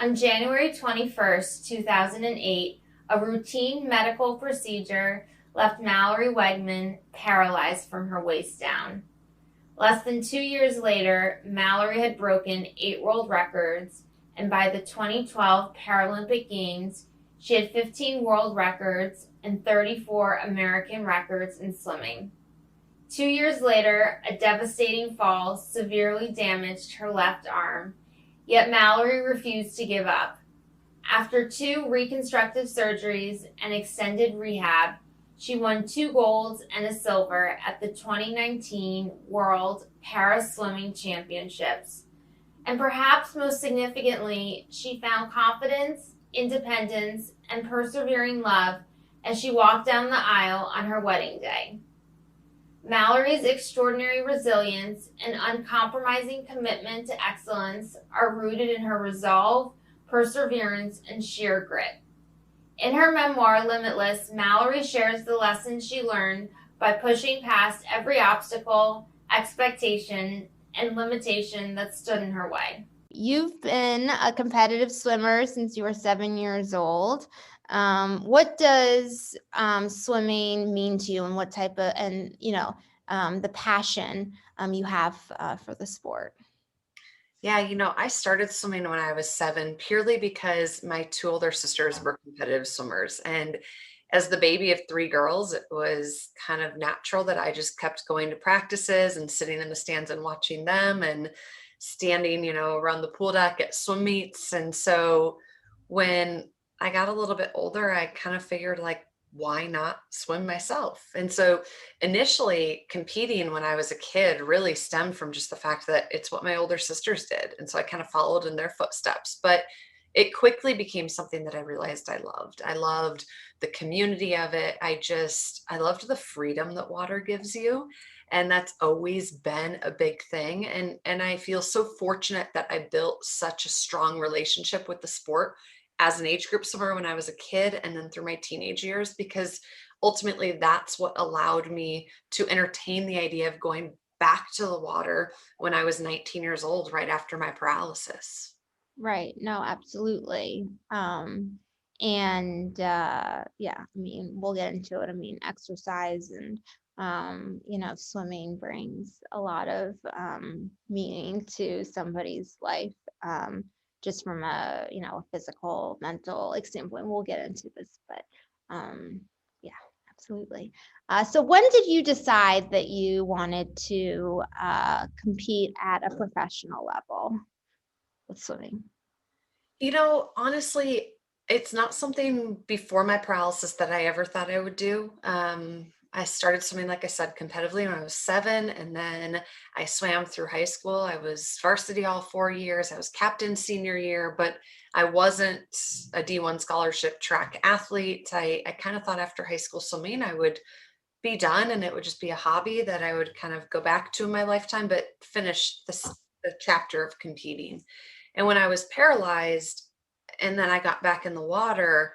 On January 21st, 2008, a routine medical procedure left Mallory Weggemann paralyzed from her waist down. Less than 2 years later, Mallory had broken 8 world records, and by the 2012 Paralympic Games, she had 15 world records and 34 American records in swimming. 2 years later, a devastating fall severely damaged her left arm, yet Mallory refused to give up. After 2 reconstructive surgeries and extended rehab, she won 2 golds and a silver at the 2019 World Para Swimming Championships. And perhaps most significantly, she found confidence, independence, and persevering love as she walked down the aisle on her wedding day. Mallory's extraordinary resilience and uncompromising commitment to excellence are rooted in her resolve, perseverance, and sheer grit. In her memoir, Limitless, Mallory shares the lessons she learned by pushing past every obstacle, expectation, and limitation that stood in her way. You've been a competitive swimmer since you were 7 years old. What does swimming mean to you, and what type of, the passion you have for the sport? Yeah, I started swimming when I was 7 purely because my 2 older sisters were competitive swimmers. And as the baby of 3 girls, it was kind of natural that I just kept going to practices and sitting in the stands and watching them and standing, around the pool deck at swim meets. And so when I got a little bit older, I kind of figured like, why not swim myself? And so initially competing when I was a kid really stemmed from just the fact that it's what my older sisters did. And so I kind of followed in their footsteps, but it quickly became something that I realized I loved. I loved the community of it. I loved the freedom that water gives you. And that's always been a big thing. And I feel so fortunate that I built such a strong relationship with the sport as an age group swimmer when I was a kid and then through my teenage years, because ultimately that's what allowed me to entertain the idea of going back to the water when I was 19 years old, right after my paralysis. Right. No, absolutely. Yeah, I mean, we'll get into it. I mean, exercise and swimming brings a lot of meaning to somebody's life. Just from a physical, mental like standpoint. We'll get into this, but um, yeah, absolutely. So when did you decide that you wanted to compete at a professional level with swimming? Honestly, it's not something before my paralysis that I ever thought I would do. I started swimming, like I said, competitively when I was 7, and then I swam through high school. I was varsity all 4 years. I was captain senior year, but I wasn't a D1 scholarship track athlete. I kind of thought after high school swimming, I would be done and it would just be a hobby that I would kind of go back to in my lifetime, but finish the chapter of competing. And when I was paralyzed and then I got back in the water,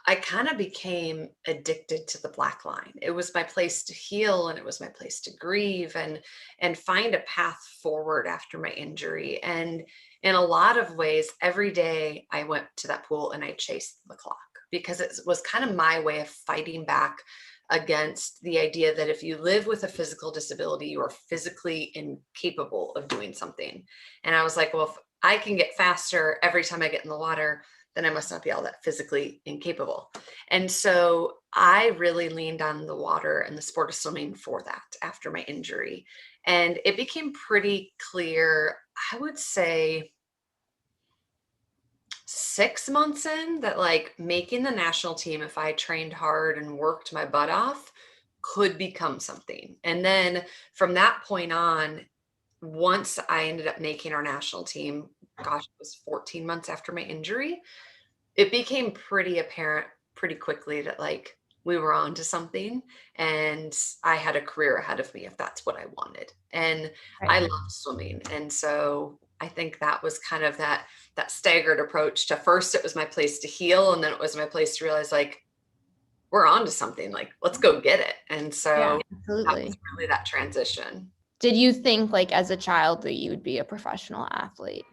I kind of became addicted to the black line. It was my place to heal and it was my place to grieve and find a path forward after my injury. And in a lot of ways, every day I went to that pool and I chased the clock because it was kind of my way of fighting back against the idea that if you live with a physical disability, you are physically incapable of doing something. And I was like, well, if I can get faster every time I get in the water, then I must not be all that physically incapable. And so I really leaned on the water and the sport of swimming for that after my injury. And it became pretty clear, I would say 6 months in, that like making the national team, if I trained hard and worked my butt off, could become something. And then from that point on, once I ended up making our national team, gosh, it was 14 months after my injury, it became pretty apparent pretty quickly that like we were on to something and I had a career ahead of me if that's what I wanted. And I Right. love swimming. And so I think that was kind of that staggered approach to first it was my place to heal and then it was my place to realize like we're on to something, like let's go get it. And Yeah, so that was absolutely. really that transition. Did you think like as a child that you would be a professional athlete?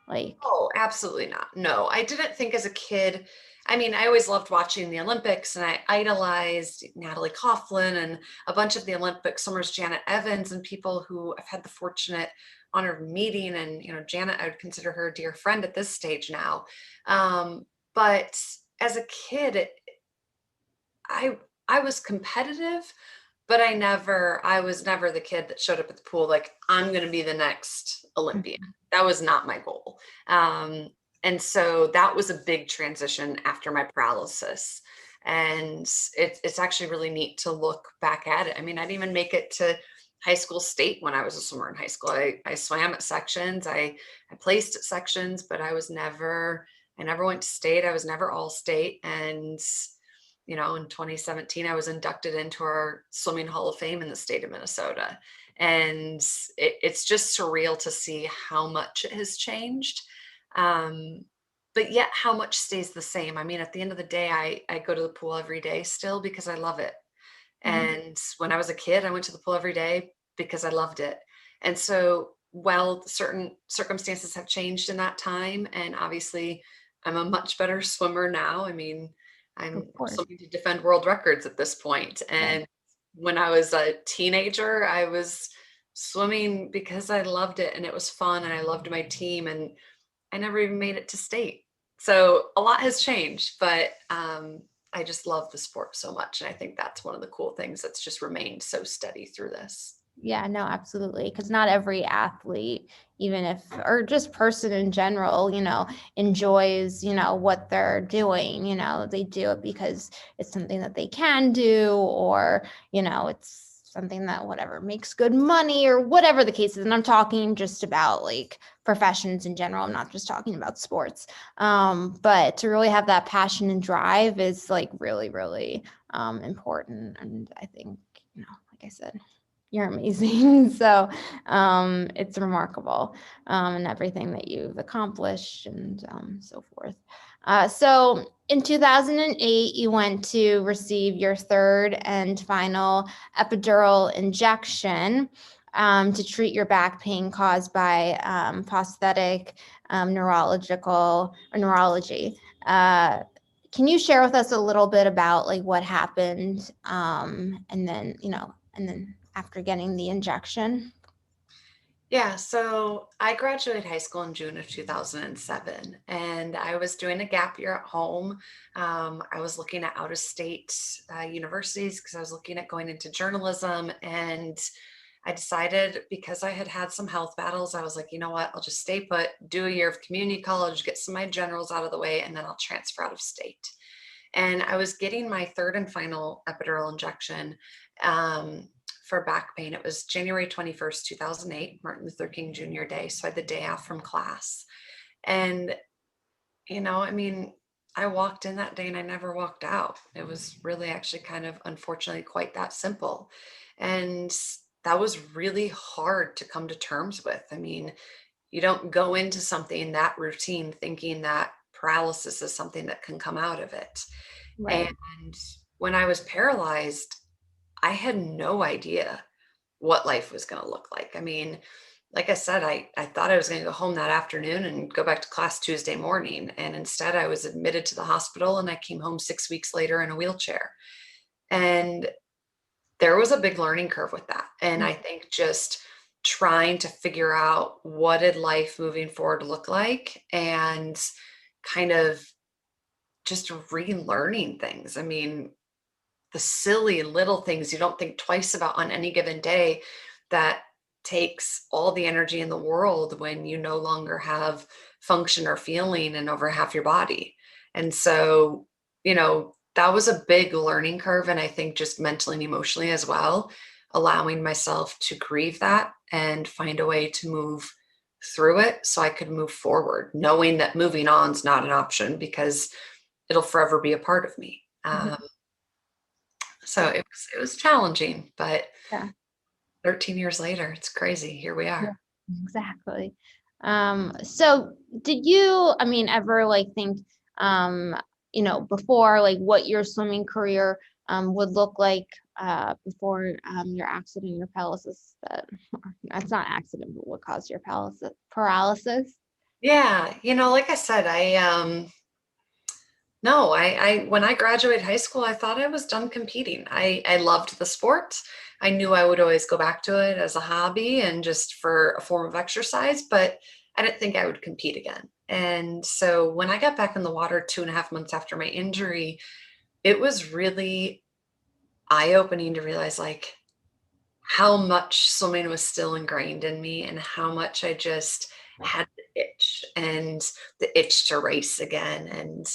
Like, Oh, absolutely not. No, I didn't think as a kid. I mean, I always loved watching the Olympics and I idolized Natalie Coughlin and a bunch of the Olympic swimmers, Janet Evans, and people who I've had the fortunate honor of meeting. And, Janet, I would consider her a dear friend at this stage now. But as a kid, I I was competitive, but I was never the kid that showed up at the pool like, I'm going to be the next Olympian. mhm, That was not my goal. And so that was a big transition after my paralysis. And it's actually really neat to look back at it. I mean, I didn't even make it to high school state when I was a swimmer in high school. I swam at sections, I placed at sections, but I never went to state. I was never all state. And in 2017, I was inducted into our Swimming Hall of Fame in the state of Minnesota. And it's just surreal to see how much it has changed. Um, but yet, how much stays the same. I mean, at the end of the day, I go to the pool every day still because I love it. mhm. And when I was a kid, I went to the pool every day because I loved it. And so, while certain circumstances have changed in that time, and obviously I'm a much better swimmer now. I mean, Of I'm course. swimming to defend world records at this point. Right. And when I was a teenager, I was swimming because I loved it and it was fun and I loved my team. And I never even made it to state. So a lot has changed, but I just love the sport so much. And I think that's one of the cool things that's just remained so steady through this. Yeah, no, absolutely. Because not every athlete, even if, or just person in general, enjoys, what they're doing. They do it because it's something that they can do, or, it's something that whatever makes good money or whatever the case is. And I'm talking just about like professions in general. I'm not just talking about sports. But to really have that passion and drive is like really, really important. And I think, like I said, you're amazing. So it's remarkable, and everything that you've accomplished and so forth. So in 2008, you went to receive your third and final epidural injection to treat your back pain caused by prosthetic neurological or neurology. Can you share with us a little bit about like what happened, and then after getting the injection? Yeah, so I graduated high school in June of 2007, and I was doing a gap year at home. I was looking at out of state universities because I was looking at going into journalism. And I decided because I had had some health battles, I was like, you know what, I'll just stay put, do a year of community college, get some of my generals out of the way, and then I'll transfer out of state. And I was getting my third and final epidural injection for back pain. It was January 21st, 2008, Martin Luther King Jr. Day. So I had the day off from class. And, I mean, I walked in that day and I never walked out. It was really actually kind of unfortunately quite that simple. And that was really hard to come to terms with. I mean, you don't go into something that routine thinking that paralysis is something that can come out of it. Right. And when I was paralyzed, I had no idea what life was going to look like. I mean, like I said, I thought I was going to go home that afternoon and go back to class Tuesday morning. And instead, I was admitted to the hospital and I came home 6 weeks later in a wheelchair. And there was a big learning curve with that. And I think just trying to figure out what did life moving forward look like and kind of just relearning things. I mean, the silly little things you don't think twice about on any given day that takes all the energy in the world when you no longer have function or feeling in over half your body. And so, that was a big learning curve. And I think just mentally and emotionally as well, allowing myself to grieve that and find a way to move through it so I could move forward, knowing that moving on is not an option because it'll forever be a part of me. Mhm. So it was challenging, but Yeah. 13 years later, it's crazy. Here we Yeah. are. Exactly. So did you, I mean, ever like think, um, before like what your swimming career would look like before your accident, your paralysis, that that's not accident, but what caused your paralysis? Paralysis? Yeah, like I said, no, when I graduated high school, I thought I was done competing. I loved the sport. I knew I would always go back to it as a hobby and just for a form of exercise, but I didn't think I would compete again. And so when I got back in the water 2.5 months after my injury, it was really eye-opening to realize like how much swimming was still ingrained in me and how much I just had the itch and the itch to race again. And,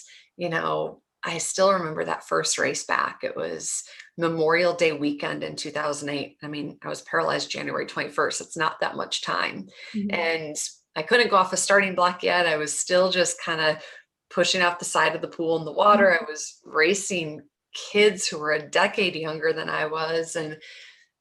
I still remember that first race back. It was Memorial Day weekend in 2008. I mean, I was paralyzed January 21st. It's not that much time. Mhm. And I couldn't go off a starting block yet. I was still just kind of pushing out the side of the pool in the water. I was racing kids who were a decade younger than I was. And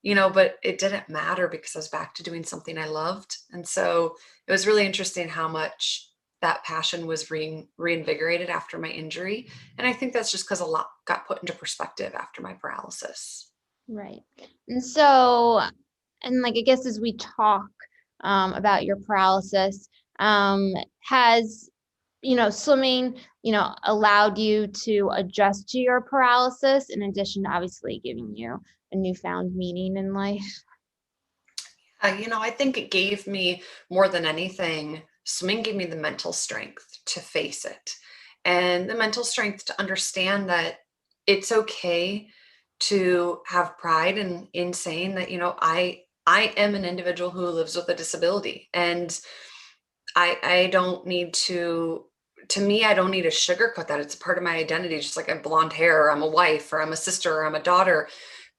but it didn't matter because I was back to doing something I loved. And so it was really interesting how much that passion was reinvigorated after my injury. And I think that's just because a lot got put into perspective after my paralysis. Right. And so, and like, I guess as we talk about your paralysis, has, swimming, allowed you to adjust to your paralysis in addition to obviously giving you a newfound meaning in life? I think it gave me more than anything, swimming gave me the mental strength to face it and the mental strength to understand that it's okay to have pride in saying that, I am an individual who lives with a disability and I don't need to me, I don't need to sugarcoat that. It's a part of my identity, just like I have blonde hair, or I'm a wife, or I'm a sister, or I'm a daughter.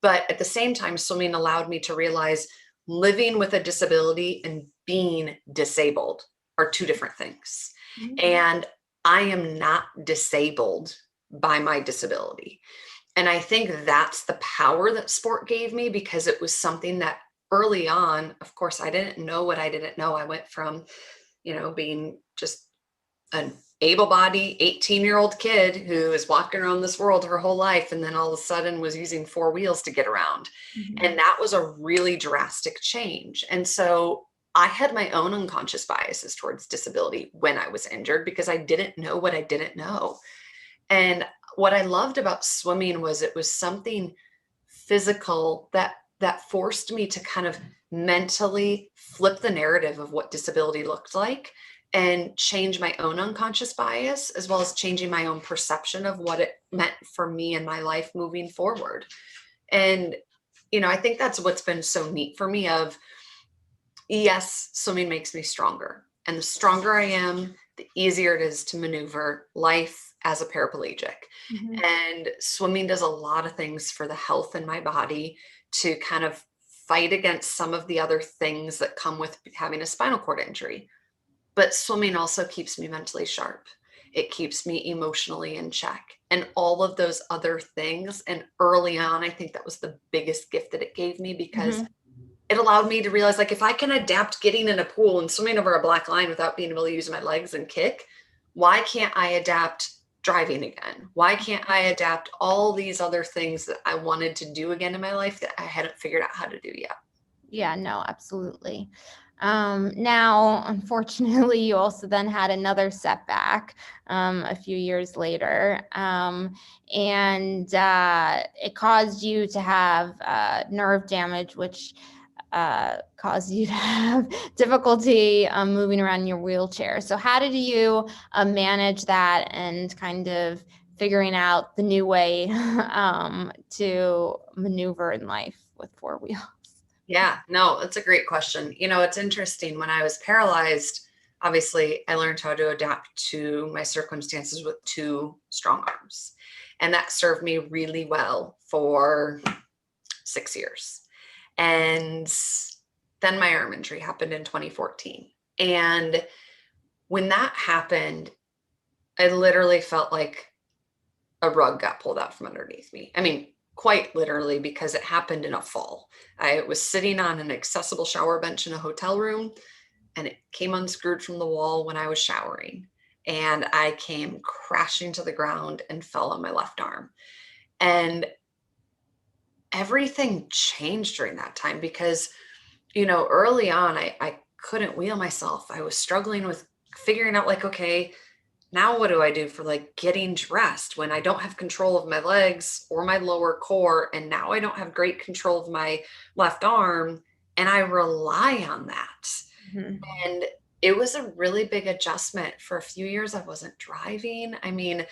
But at the same time, swimming allowed me to realize living with a disability and being disabled are two different things. Mhm. And I am not disabled by my disability. And I think that's the power that sport gave me because it was something that early on, of course, I didn't know what I didn't know. I went from, being just an able-bodied 18-year-old kid who is walking around this world her whole life and then all of a sudden was using four wheels to get around. Mhm. And that was a really drastic change. And so I had my own unconscious biases towards disability when I was injured because I didn't know what I didn't know. And what I loved about swimming was it was something physical that forced me to kind of mentally flip the narrative of what disability looked like and change my own unconscious bias as well as changing my own perception of what it meant for me and my life moving forward. And I think that's what's been so neat for me of yes, swimming makes me stronger. And the stronger I am, the easier it is to maneuver life as a paraplegic. Mhm. And swimming does a lot of things for the health in my body to kind of fight against some of the other things that come with having a spinal cord injury. But swimming also keeps me mentally sharp. It keeps me emotionally in check and all of those other things. And early on, I think that was the biggest gift that it gave me because Mhm. it allowed me to realize like if I can adapt getting in a pool and swimming over a black line without being able to use my legs and kick, why can't I adapt driving again? Why can't I adapt all these other things that I wanted to do again in my life that I hadn't figured out how to do yet? Yeah, no, absolutely. Now, unfortunately, you also then had another setback a few years later, and it caused you to have nerve damage, which caused you to have difficulty moving around in your wheelchair. So, how did you manage that and kind of figuring out the new way to maneuver in life with four wheels? Yeah, no, it's a great question. It's interesting. When I was paralyzed, obviously, I learned how to adapt to my circumstances with two strong arms. And that served me really well for 6 years. And then my arm injury happened in 2014. And when that happened, I literally felt like a rug got pulled out from underneath me. I mean, quite literally, because it happened in a fall. I was sitting on an accessible shower bench in a hotel room, and it came unscrewed from the wall when I was showering. And I came crashing to the ground and fell on my left arm. And everything changed during that time because, early on, I couldn't wheel myself. I was struggling with figuring out like, okay, now what do I do for like getting dressed when I don't have control of my legs or my lower core? And now I don't have great control of my left arm, and I rely on that. Mhm. And it was a really big adjustment. For a few years, I wasn't driving. I mean,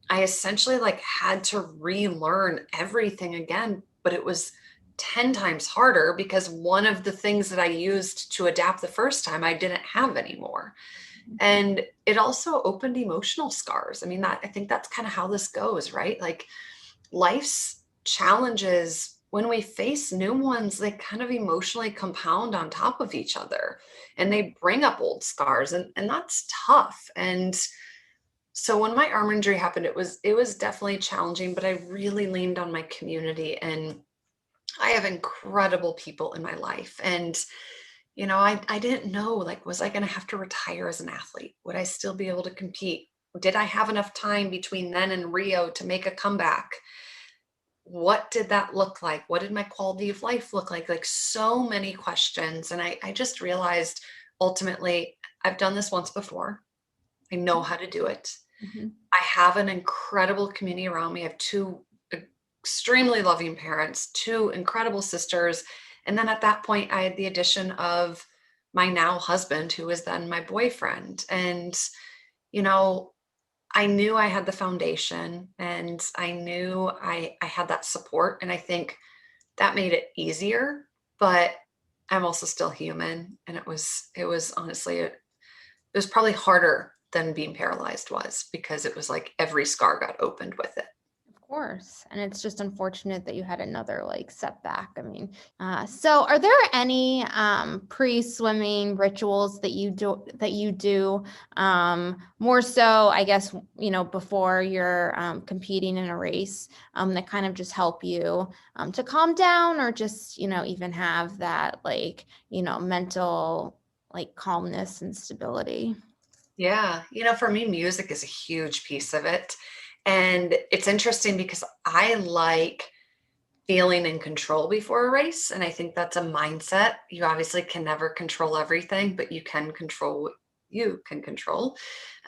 I essentially like had to relearn everything again, but it was 10 times harder because one of the things that I used to adapt the first time I didn't have anymore. And it also opened emotional scars. I mean, I think that's kind of how this goes, right? Like life's challenges, when we face new ones, they kind of emotionally compound on top of each other and they bring up old scars, and that's tough. And so when my arm injury happened, it was definitely challenging, but I really leaned on my community, and I have incredible people in my life. And I didn't know, like, was I going to have to retire as an athlete? Would I still be able to compete? Did I have enough time between then and Rio to make a comeback? What did that look like? What did my quality of life look like? Like, so many questions. And I just realized ultimately, I've done this once before. I know how to do it. Mhm. I have an incredible community around me. I have two extremely loving parents, two incredible sisters. And then at that point, I had the addition of my now husband, who was then my boyfriend. And, you know, I knew I had the foundation, and I knew I had that support. And I think that made it easier, but I'm also still human. And it was honestly, it was probably harder than being paralyzed was, because it was like every scar got opened with it. Of course. And it's just unfortunate that you had another like setback. I mean, so are there any pre-swimming rituals that you do more so, I guess, before you're competing in a race that kind of just help you to calm down, or just, even have that like, mental like calmness and stability? Yeah. For me, music is a huge piece of it. And it's interesting because I like feeling in control before a race. And I think that's a mindset. You obviously can never control everything, but you can control what you can control.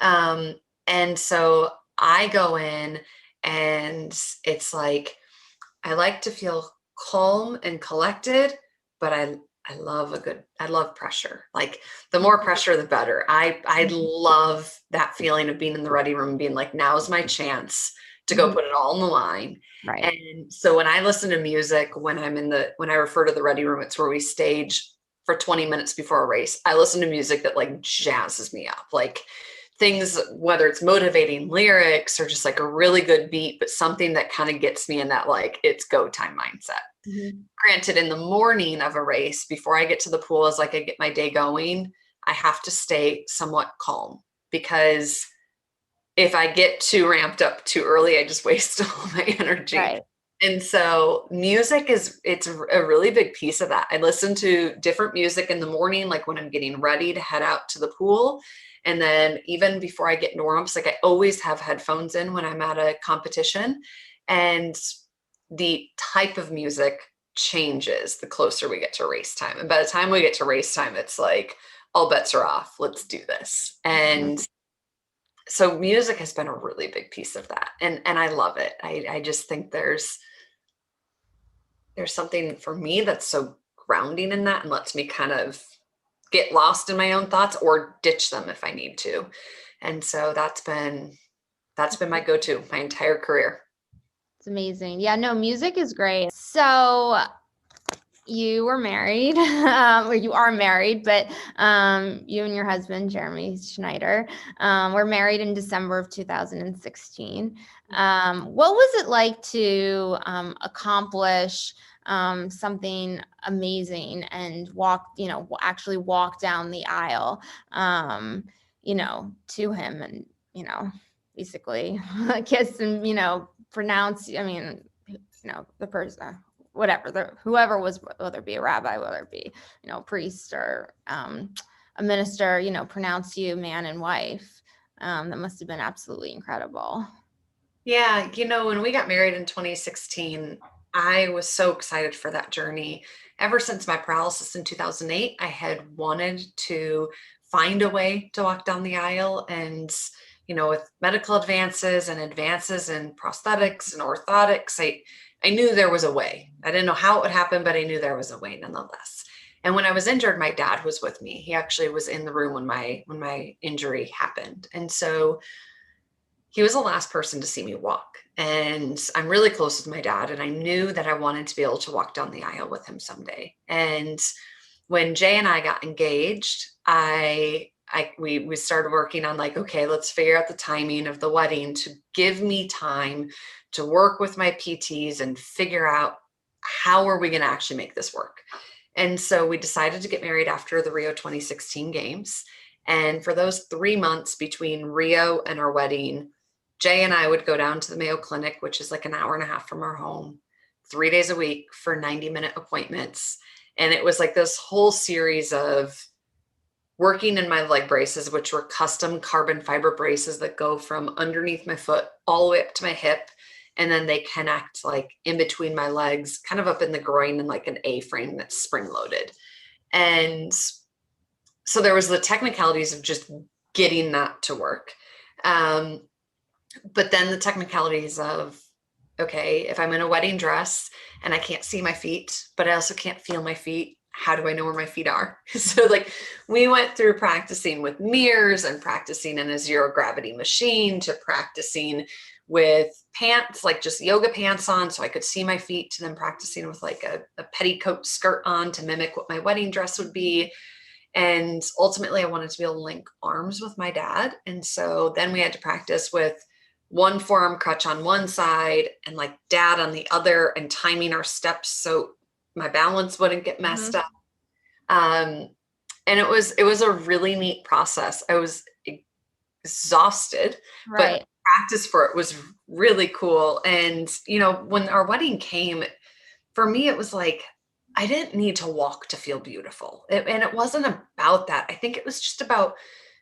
Um, and so I go in, and it's like, I like to feel calm and collected, but I love pressure. Like, the more pressure, the better. I love that feeling of being in the ready room and being like, now's my chance to go Mhm. put it all on the line. Right. And so when I listen to music, when I refer to the ready room, it's where we stage for 20 minutes before a race. I listen to music that like jazzes me up. Like, things, whether it's motivating lyrics or just like a really good beat, but something that kind of gets me in that like it's go time mindset. Mhm. Granted, in the morning of a race, before I get to the pool, as like I get my day going, I have to stay somewhat calm, because if I get too ramped up too early, I just waste all my energy. Right. And so music it's a really big piece of that. I listen to different music in the morning, like when I'm getting ready to head out to the pool. And then even before I get into warm-ups, like I always have headphones in when I'm at a competition. And the type of music changes the closer we get to race time. And by the time we get to race time, it's like all bets are off. Let's do this. And so music has been a really big piece of that. And I love it. I just think there's something for me that's so grounding in that, and lets me kind of get lost in my own thoughts or ditch them if I need to. And so that's been my go-to my entire career. It's amazing. Yeah, no, music is great. So you were married, or you are married, but you and your husband, Jeremy Schneider, were married in December of 2016. What was it like to accomplish something amazing and actually walk down the aisle, to him, and, basically kiss and, pronounce, the person, whatever, whoever was, whether it be a rabbi, whether it be, priest, or a minister, pronounce you man and wife. That must have been absolutely incredible. Yeah, when we got married in 2016, I was so excited for that journey. Ever since my paralysis in 2008, I had wanted to find a way to walk down the aisle. And, with medical advances and advances in prosthetics and orthotics, I knew there was a way. I didn't know how it would happen, but I knew there was a way nonetheless. And when I was injured, my dad was with me. He actually was in the room when my injury happened. And so he was the last person to see me walk. And I'm really close with my dad. And I knew that I wanted to be able to walk down the aisle with him someday. And when Jay and I got engaged, we started working on like, okay, let's figure out the timing of the wedding to give me time to work with my PTs and figure out how are we going to actually make this work. And so we decided to get married after the Rio 2016 games. And for those 3 months between Rio and our wedding, Jay and I would go down to the Mayo Clinic, which is like an hour and a half from our home, 3 days a week for 90-minute appointments. And it was like this whole series of working in my leg braces, which were custom carbon fiber braces that go from underneath my foot all the way up to my hip. And then they connect like in between my legs, kind of up in the groin, and like an A-frame that's spring loaded. And so there was the technicalities of just getting that to work. But then the technicalities of, okay, if I'm in a wedding dress and I can't see my feet, but I also can't feel my feet, how do I know where my feet are? So like we went through practicing with mirrors and practicing in a zero gravity machine to practicing with pants, like just yoga pants on so I could see my feet, to then practicing with like a petticoat skirt on to mimic what my wedding dress would be. And ultimately I wanted to be able to link arms with my dad. And so then we had to practice with one forearm crutch on one side and like dad on the other, and timing our steps so my balance wouldn't get messed up. And it was a really neat process. I was exhausted, Right. but practice for it was really cool. And, when our wedding came, for me, it was like, I didn't need to walk to feel beautiful. And it wasn't about that. I think it was just about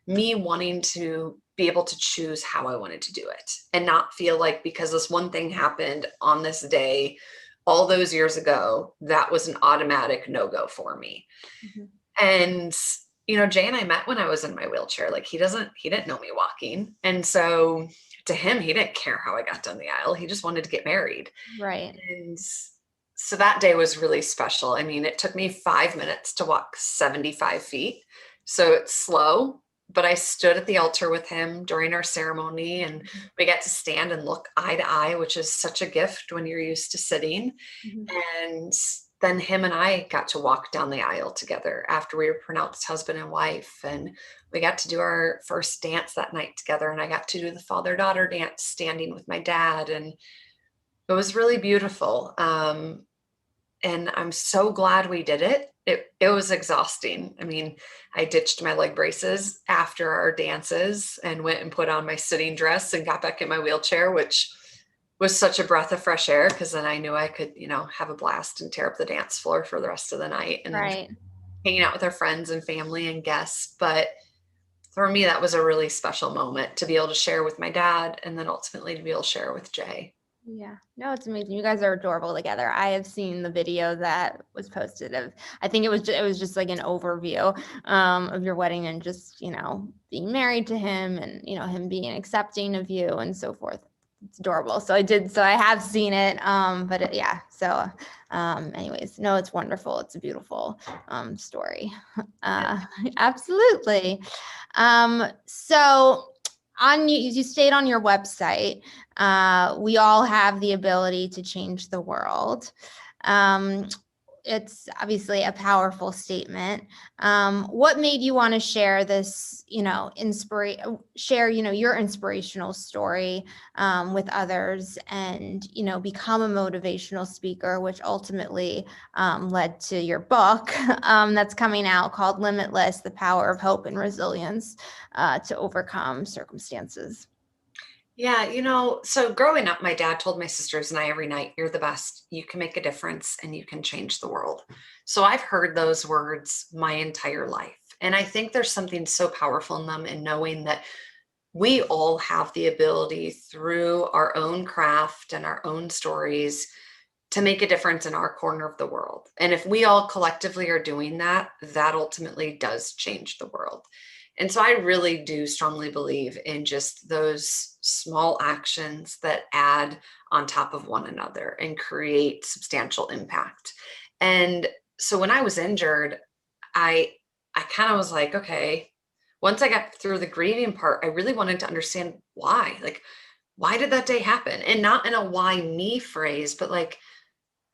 me wanting to be able to choose how I wanted to do it and not feel like because this one thing happened on this day all those years ago, that was an automatic no-go for me. And, Jay and I met when I was in my wheelchair. Like he didn't know me walking. And so to him, he didn't care how I got down the aisle. He just wanted to get married. Right. And so that day was really special. I mean, it took me 5 minutes to walk 75 feet. So it's slow, but I stood at the altar with him during our ceremony, and we got to stand and look eye to eye, which is such a gift when you're used to sitting. And then him and I got to walk down the aisle together after we were pronounced husband and wife. And we got to do our first dance that night together. And I got to do the father-daughter dance standing with my dad. And it was really beautiful. And I'm so glad we did it. It was exhausting. I mean, I ditched my leg braces after our dances and went and put on my sitting dress and got back in my wheelchair, which was such a breath of fresh air, because then I knew I could, have a blast and tear up the dance floor for the rest of the night and hanging out with our friends and family and guests. But for me, that was a really special moment to be able to share with my dad, and then ultimately to be able to share with Jay. Yeah, no, it's amazing. You guys are adorable together. I have seen the video that was posted of, I think it was just like an overview of your wedding, and just, being married to him, and, him being accepting of you and so forth. It's adorable. So I have seen it. Anyways, no, it's wonderful. It's a beautiful story. Absolutely. So you stayed on your website. We all have the ability to change the world. It's obviously a powerful statement. What made you want to share this, your inspirational story with others, and, become a motivational speaker, which ultimately led to your book that's coming out called Limitless: The Power of Hope and Resilience to Overcome Circumstances? Yeah, so growing up, my dad told my sisters and I every night, "You're the best. You can make a difference and you can change the world." So I've heard those words my entire life. And I think there's something so powerful in them, in knowing that we all have the ability, through our own craft and our own stories, to make a difference in our corner of the world. And if we all collectively are doing that, that ultimately does change the world. And so I really do strongly believe in just those small actions that add on top of one another and create substantial impact. And so when I was injured, I kind of was like, okay, once I got through the grieving part, I really wanted to understand why. Like, why did that day happen? And not in a why me phrase, but like,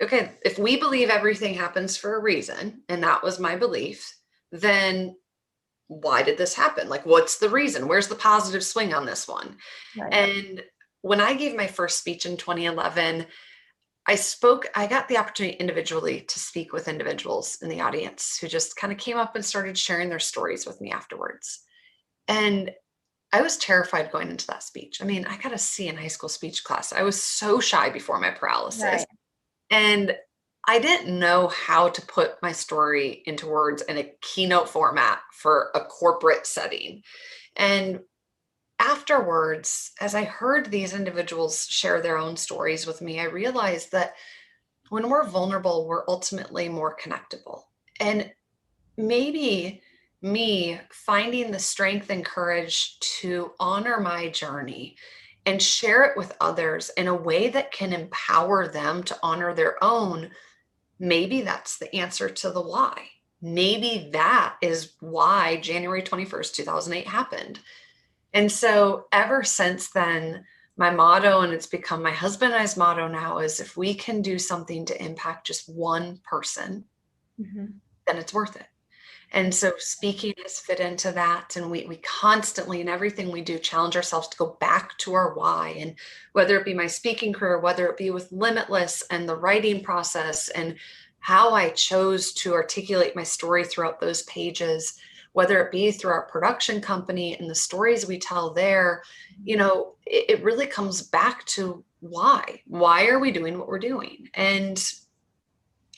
okay, if we believe everything happens for a reason, and that was my belief, then why did this happen? Like, what's the reason? Where's the positive swing on this one? Right. And when I gave my first speech in 2011, I got the opportunity individually to speak with individuals in the audience who just kind of came up and started sharing their stories with me afterwards. And I was terrified going into that speech. I mean, I got a C in high school speech class. I was so shy before my paralysis. Right. And I didn't know how to put my story into words in a keynote format for a corporate setting. And afterwards, as I heard these individuals share their own stories with me, I realized that when we're vulnerable, we're ultimately more connectable. And maybe me finding the strength and courage to honor my journey and share it with others in a way that can empower them to honor their own, maybe that's the answer to the why. Maybe that is why January 21st, 2008 happened. And so ever since then, my motto, and it's become my husband and I's motto now, is if we can do something to impact just one person, then it's worth it. And so speaking has fit into that. And we constantly, in everything we do, challenge ourselves to go back to our why. And whether it be my speaking career, whether it be with Limitless and the writing process and how I chose to articulate my story throughout those pages, whether it be through our production company and the stories we tell there, it really comes back to why. Why are we doing what we're doing? And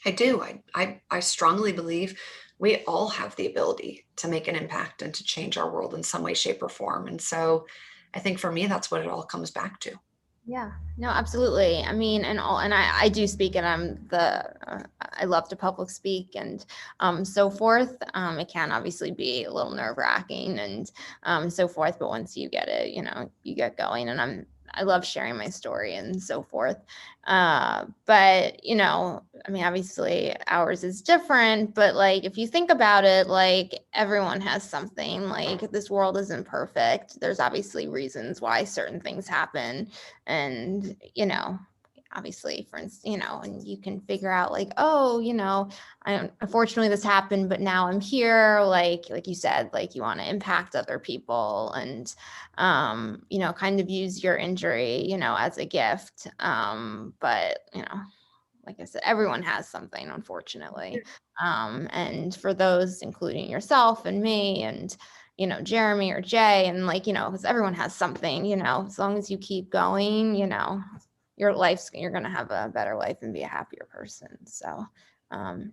I strongly believe we all have the ability to make an impact and to change our world in some way, shape, or form. And so I think for me, that's what it all comes back to. Yeah, no, absolutely. I mean, and I do speak, and I love to public speak and so forth. It can obviously be a little nerve wracking and so forth, but once you get it, you get going, and I love sharing my story and so forth. But, I mean, obviously ours is different, but like, if you think about it, like everyone has something. Like, this world isn't perfect. There's obviously reasons why certain things happen. And, obviously, for instance, and you can figure out like, oh, unfortunately this happened, but now I'm here. Like you said, like you want to impact other people and, kind of use your injury, as a gift. But, like I said, everyone has something, unfortunately. And for those, including yourself and me and, Jeremy or Jay, and like, because everyone has something, as long as you keep going, you're going to have a better life and be a happier person. So,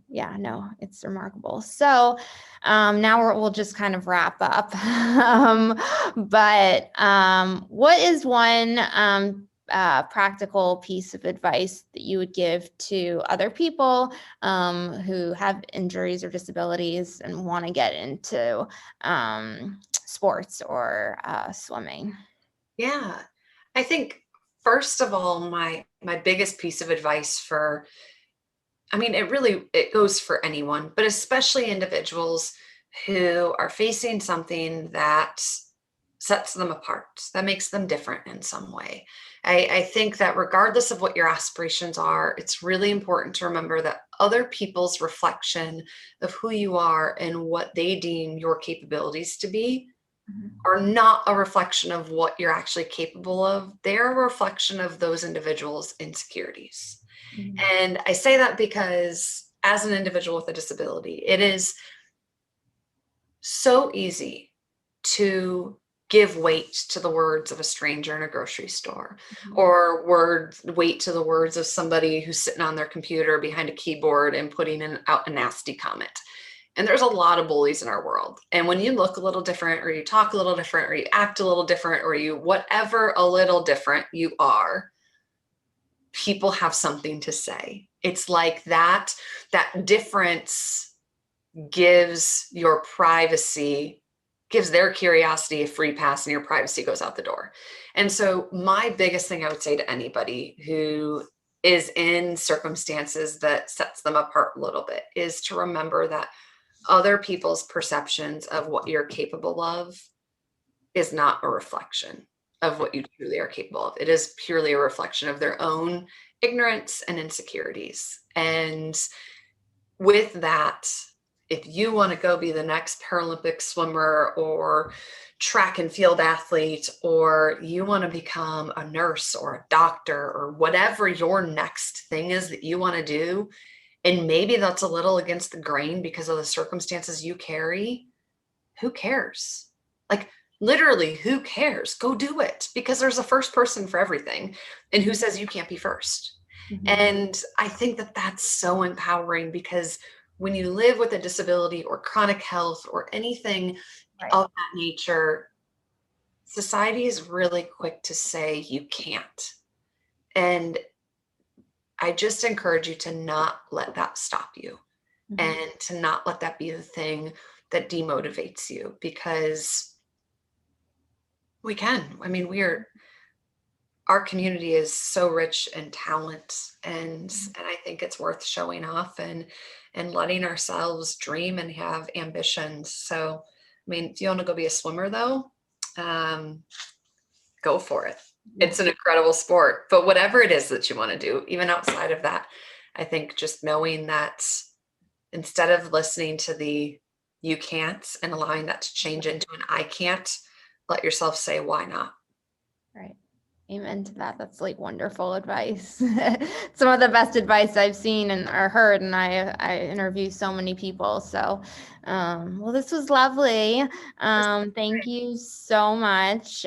yeah, no, it's remarkable. So, now we'll just kind of wrap up. But what is one practical piece of advice that you would give to other people who have injuries or disabilities and want to get into sports or swimming? Yeah, I think first of all, my biggest piece of advice it goes for anyone, but especially individuals who are facing something that sets them apart, that makes them different in some way. I think that regardless of what your aspirations are, it's really important to remember that other people's reflection of who you are and what they deem your capabilities to be are not a reflection of what you're actually capable of. They're a reflection of those individuals' insecurities. And I say that because as an individual with a disability, it is so easy to give weight to the words of a stranger in a grocery store, or weight to the words of somebody who's sitting on their computer behind a keyboard and putting out a nasty comment. And there's a lot of bullies in our world. And when you look a little different, or you talk a little different, or you act a little different, or you whatever a little different you are, people have something to say. It's like that difference gives your privacy, gives their curiosity a free pass, and your privacy goes out the door. And so my biggest thing I would say to anybody who is in circumstances that sets them apart a little bit is to remember that other people's perceptions of what you're capable of is not a reflection of what you truly are capable of. It is purely a reflection of their own ignorance and insecurities. And with that, if you want to go be the next Paralympic swimmer or track and field athlete, or you want to become a nurse or a doctor or whatever your next thing is that you want to do, and maybe that's a little against the grain because of the circumstances you carry, who cares? Like, literally, who cares? Go do it, because there's a first person for everything. And who says you can't be first? Mm-hmm. And I think that that's so empowering, because when you live with a disability or chronic health or anything of that nature, society is really quick to say you can't. And I just encourage you to not let that stop you, and to not let that be the thing that demotivates you, because we can. I mean, our community is so rich in talent, and I think it's worth showing off and letting ourselves dream and have ambitions. So, I mean, if you want to go be a swimmer though, go for it. It's an incredible sport. But whatever it is that you want to do, even outside of that, I think just knowing that instead of listening to the you can't and allowing that to change into an I can't, let yourself say, why not? Right. Amen to that. That's like wonderful advice. Some of the best advice I've seen and or heard, and I interview so many people. So, well, this was lovely. Thank you so much.